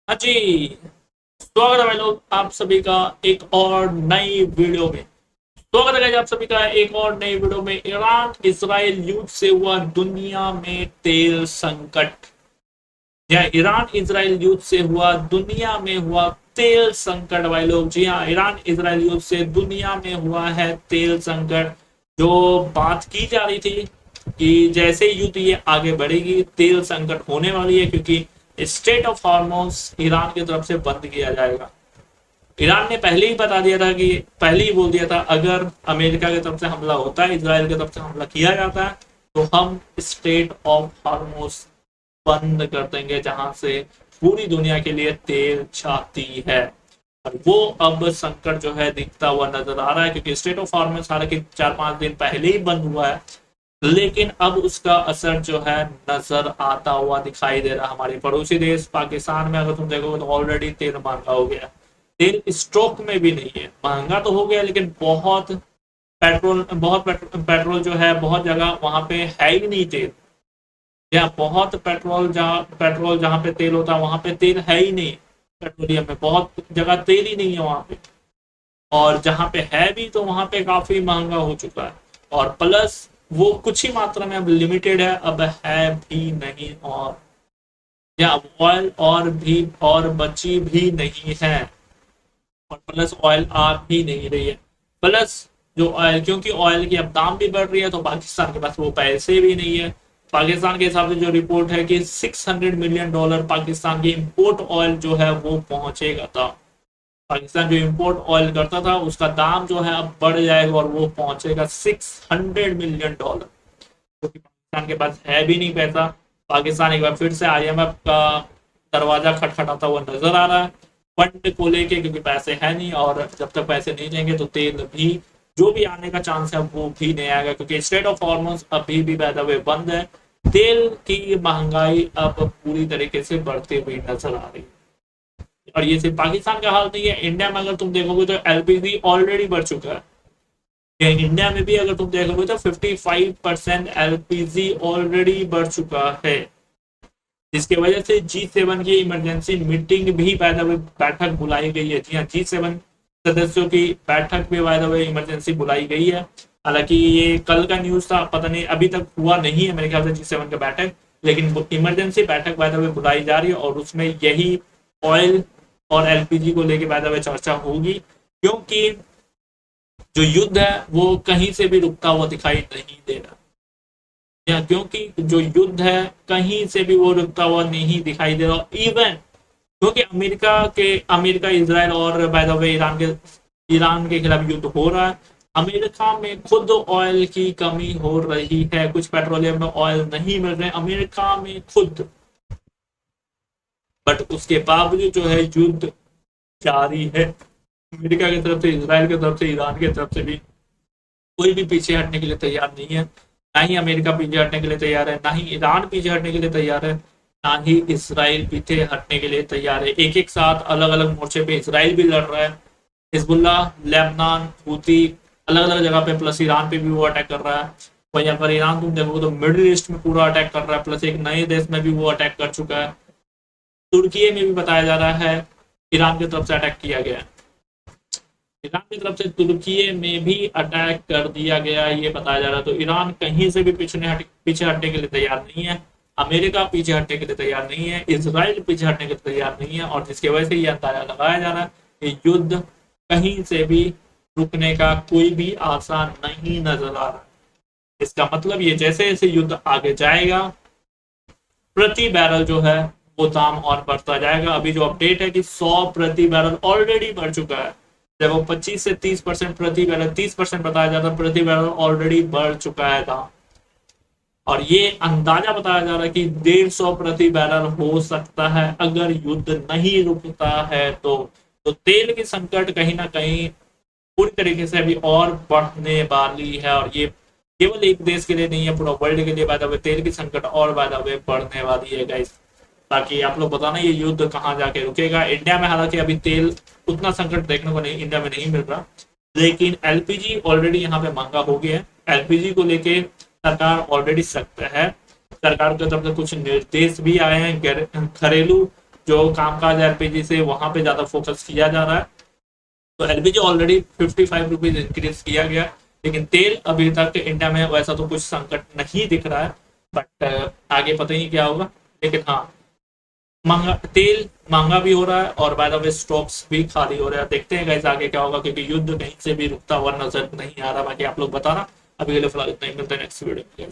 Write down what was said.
हाँ जी। स्वागत है भाई लोग आप सभी का एक और नई वीडियो में। स्वागत है guys आप सभी का एक और नई वीडियो में। ईरान इसराइल युद्ध से हुआ दुनिया में तेल संकट, या ईरान इसराइल युद्ध से हुआ दुनिया में हुआ तेल संकट भाई लोग। जी हाँ, ईरान इसराइल युद्ध से दुनिया में हुआ है तेल संकट। जो बात की जा रही थी कि जैसे युद्ध ये आगे बढ़ेगी तेल संकट होने वाली है, क्योंकि स्टेट ऑफ हार्मोन्स ईरान की तरफ से बंद किया जाएगा। ईरान ने पहले ही बता दिया था कि पहले ही बोल दिया था, अगर अमेरिका की तरफ से हमला होता है, इसराइल की तरफ से हमला किया जाता है, तो हम स्टेट ऑफ हार्मोस बंद कर देंगे, जहां से पूरी दुनिया के लिए तेल जाती है। और वो अब संकट जो है दिखता हुआ नजर आ रहा है, क्योंकि स्टेट ऑफ हार्मोस हालांकि 4-5 दिन पहले ही बंद हुआ है, लेकिन अब उसका असर जो है नजर आता हुआ दिखाई दे रहा है। हमारे पड़ोसी देश पाकिस्तान में अगर तुम देखोगे तो ऑलरेडी तेल महंगा हो गया। तेल स्टॉक में भी नहीं है, महंगा तो हो गया लेकिन बहुत पेट्रोल जो है बहुत जगह वहां पे है ही नहीं तेल। या बहुत पेट्रोल जहाँ पे तेल होता है वहां पे तेल है ही नहीं। पेट्रोलियम में बहुत जगह तेल ही नहीं है वहां पे, और जहाँ पे है भी तो वहां पे काफी महंगा हो चुका है। और प्लस वो कुछ ही मात्रा में अब लिमिटेड है, अब है भी नहीं। और या ऑयल और बची भी नहीं है, और प्लस ऑयल आ भी नहीं रही है। प्लस जो ऑयल, क्योंकि ऑयल की अब दाम भी बढ़ रही है, तो पाकिस्तान के पास वो पैसे भी नहीं है। पाकिस्तान के हिसाब से जो रिपोर्ट है कि $600 मिलियन पाकिस्तान की इंपोर्ट ऑयल जो है वो पहुंचेगा था। पाकिस्तान जो इंपोर्ट ऑयल करता था उसका दाम जो है अब बढ़ जाएगा और वो पहुंचेगा $600 मिलियन, क्योंकि पाकिस्तान के पास है भी नहीं पैसा। पाकिस्तान एक बार फिर से आईएमएफ का दरवाजा खटखटाता हुआ नजर आ रहा है फंड को लेके, क्योंकि पैसे है नहीं, और जब तक पैसे नहीं देंगे तो तेल भी जो भी आने का चांस है वो भी नहीं आएगा, क्योंकि स्टेट ऑफ हॉर्मोन्स अभी भी बाय द वे बंद है। तेल की महंगाई अब पूरी तरीके से बढ़ती हुई नजर आ रही है। और ये सिर्फ पाकिस्तान का हाल नहीं है, इंडिया में अगर तुम देखोगे तो एलपीजी ऑलरेडी बढ़ चुका है। इंडिया में भी अगर तुम देखोगे तो 55% एलपीजी ऑलरेडी बढ़ चुका है, जिसकी वजह से G7 की इमरजेंसी मीटिंग भी बाय द वे बैठक बुलाई गई है। जी हाँ, G7 सदस्यों की बैठक भी बाय द वे इमरजेंसी बुलाई गई है। हालांकि ये कल का न्यूज था, पता नहीं अभी तक हुआ नहीं है मेरे ख्याल से G7 का बैठक, लेकिन इमरजेंसी बैठक बाय द वे बुलाई जा रही है, और उसमें यही ऑयल और एलपीजी को लेकर बाय द वे चर्चा होगी, क्योंकि जो युद्ध है वो कहीं से भी रुकता हुआ दिखाई नहीं दे रहा। या क्योंकि जो युद्ध है कहीं से भी वो रुकता हुआ नहीं दिखाई दे रहा। इवन क्योंकि अमेरिका इसराइल और बाय द वे ईरान के खिलाफ युद्ध हो रहा है। अमेरिका में खुद ऑयल की कमी हो रही है, कुछ पेट्रोलियम में ऑयल नहीं मिल रहे अमेरिका में खुद, बट उसके बावजूद जो है युद्ध जारी है। अमेरिका की तरफ से, इसराइल की तरफ से, ईरान की तरफ से भी कोई भी पीछे हटने के लिए तैयार नहीं है। ना ही अमेरिका पीछे हटने के लिए तैयार है, ना ही ईरान पीछे हटने के लिए तैयार है, ना ही इसराइल पीछे हटने के लिए तैयार है। एक एक साथ अलग अलग मोर्चे पे इसराइल भी लड़ रहा है, हिजबुल्ला, लेबनान, हूती, अलग अलग जगह पे, प्लस ईरान पे भी वो अटैक कर रहा है। वहीं अगर ईरान तुम देखोगे तो मिडिल ईस्ट में पूरा अटैक कर रहा है, प्लस एक नए देश में भी वो अटैक कर चुका है। तुर्की में भी बताया जा रहा है ईरान की तरफ से अटैक किया गया है। ईरान की तरफ से तुर्की में भी अटैक कर दिया गया, ये बताया जा रहा है। तो ईरान कहीं से भी पीछे हटने के लिए तैयार नहीं है। अमेरिका पीछे हटने के लिए तैयार नहीं है, इसराइल पीछे हटने के लिए तैयार नहीं है, और जिसकी वजह से ये अंदाजा लगाया जा रहा है कि युद्ध कहीं से भी रुकने का कोई भी आसार नहीं नजर आ रहा है। इसका मतलब ये जैसे जैसे युद्ध आगे जाएगा प्रति बैरल जो है वो दाम और बढ़ता जाएगा। अभी जो अपडेट है कि 100 प्रति बैरल ऑलरेडी बढ़ चुका है। जब वो 25 से 30% प्रति बैरल, 30% बताया जाता है, प्रति बैरल ऑलरेडी बढ़ चुका है दाम। और ये अंदाजा बताया जा रहा है कि 150 प्रति बैरल हो सकता है अगर युद्ध नहीं रुकता है तो तेल की संकट कहीं ना कहीं पूरी तरीके से अभी और बढ़ने वाली है। और ये केवल एक देश के लिए नहीं है, पूरा वर्ल्ड के लिए बाय द वे तेल की संकट और बाय द वे बढ़ने वाली है गाइस। ताकि आप लोग बताना ये युद्ध कहाँ जाके रुकेगा। इंडिया में हालांकि अभी तेल उतना संकट देखने को नहीं, इंडिया में नहीं मिल रहा, लेकिन एलपीजी ऑलरेडी यहाँ पे महंगा हो गया है। एलपीजी को लेके सरकार ऑलरेडी सख्त है। सरकार की तरफ से कुछ निर्देश भी आए हैं घरेलू जो कामकाज एलपीजी से वहां पे ज्यादा फोकस किया जा रहा है। तो एलपीजी ऑलरेडी 55 रुपीज इंक्रीज किया गया, लेकिन तेल अभी तक इंडिया में वैसा तो कुछ संकट नहीं दिख रहा है, बट आगे पता नहीं क्या होगा। लेकिन हाँ, महंगा तेल महंगा भी हो रहा है और बाय द वे स्टॉक्स भी खाली हो रहे हैं। देखते हैं गाइस आगे क्या होगा, क्योंकि युद्ध कहीं से भी रुकता हुआ नजर नहीं आ रहा। बाकी आप लोग बताना, अभी के लिए फिलहाल इतना ही, मिलते हैं नेक्स्ट वीडियो में।